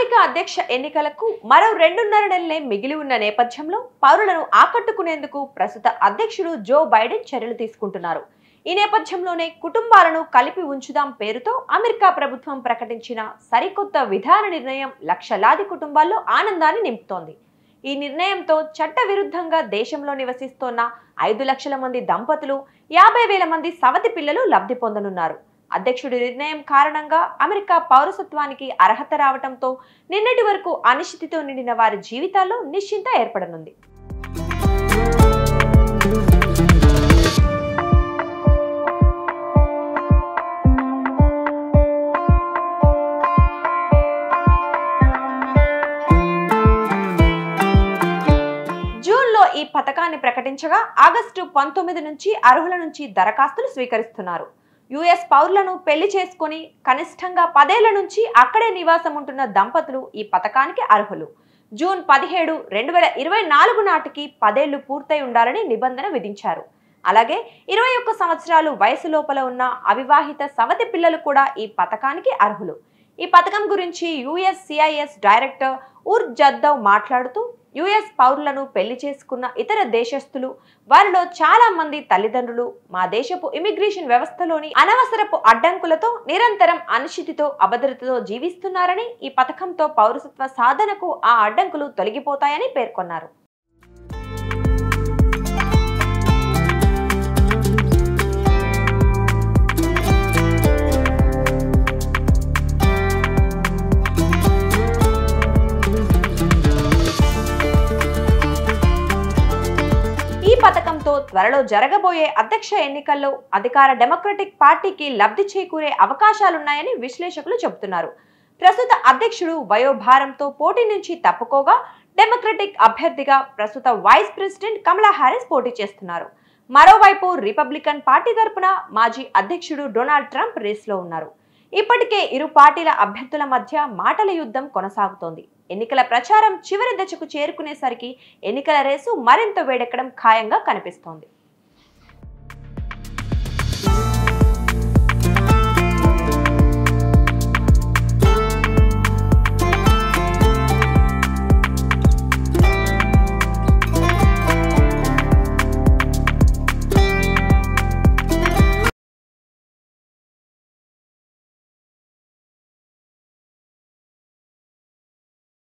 America అధ్యక్ష ఎన్నికలకు మరో 2.5 నెలలే మిగిలి ఉన్న నేపథ్యంలో పౌరులను ఆకట్టుకునేందుకు ప్రస్తుత అధ్యక్షుడు జో బైడెన్ చర్యలు తీసుకుంటున్నారు. ఈ నేపథ్యంలోనే కుటుంబాలను కలిపి ఉంచుదాం పేరుతో అమెరికా ప్రభుత్వం ప్రకటించిన సరికొత్త విధాన నిర్ణయం లక్షలాది కుటుంబాల్లో ఆనందాన్ని నింపుతోంది. ఈ నిర్ణయంతో చట్టవిరుద్ధంగా దేశంలో నివసిస్తోన్న 5 లక్షల మంది దంపతులు, 50,000 మంది సవతి పిల్లలు లబ్ధి పొందనున్నారు. అధ్యక్షుడి నిర్ణయం కారణంగా అమెరికా పౌరసత్వానికి అర్హత రావడంతో నిన్నటి వరకు అనిశ్చితితో నిండిన వారి జీవితాల్లో నిశ్చింత ఏర్పడనుంది. జూన్లో ఈ పథకాన్ని ప్రకటించగా ఆగస్టు 19 నుంచి అర్హుల నుంచి దరఖాస్తులు స్వీకరిస్తున్నారు. యుఎస్ పౌరులను పెళ్లి చేసుకుని కనిష్టంగా 10 ఏళ్ల నుంచి అక్కడే నివాసం ఉంటున్న దంపతులు ఈ పథకానికి అర్హులు. జూన్ 17, 2024 నాటికి 10 ఏళ్లు పూర్తయి ఉండాలని నిబంధన విధించారు. అలాగే 21 సంవత్సరాలు వయసు లోపల ఉన్న అవివాహిత సవతి పిల్లలు కూడా ఈ పథకానికి అర్హులు. ఈ పథకం గురించి USCIS డైరెక్టర్ ఉర్ జద్దవ్ మాట్లాడుతూ, యుఎస్ పౌరులను పెళ్లి చేసుకున్న ఇతర దేశస్థులు, వారిలో చాలా మంది తల్లిదండ్రులు మా దేశపు ఇమిగ్రేషన్ వ్యవస్థలోని అనవసరపు అడ్డంకులతో నిరంతరం అనిశ్చితితో, అభద్రతతో జీవిస్తున్నారని, ఈ పథకంతో పౌరసత్వ సాధనకు ఆ అడ్డంకులు తొలగిపోతాయని పేర్కొన్నారు. ఈ పథకంతో త్వరలో జరగబోయే అధ్యక్ష ఎన్నికల్లో అధికార డెమోక్రటిక్ పార్టీకి లబ్ధి చేకూరే అవకాశాలున్నాయని విశ్లేషకులు చెబుతున్నారు. ప్రస్తుత అధ్యక్షుడు వయోభారంతో పోటీ నుంచి తప్పుకోగా డెమోక్రటిక్ అభ్యర్థిగా ప్రస్తుత వైస్ ప్రెసిడెంట్ కమలా హారిస్ పోటీ చేస్తున్నారు. మరోవైపు రిపబ్లికన్ పార్టీ తరపున మాజీ అధ్యక్షుడు డొనాల్డ్ ట్రంప్ రేస్లో ఉన్నారు. ఇప్పటికే ఇరు పార్టీల అభ్యర్థుల మధ్య మాటల యుద్ధం కొనసాగుతోంది. ఎన్నికల ప్రచారం చివరి దశకు చేరుకునేసరికి ఎన్నికల రేసు మరింత వేడెక్కడం ఖాయంగా కనిపిస్తోంది.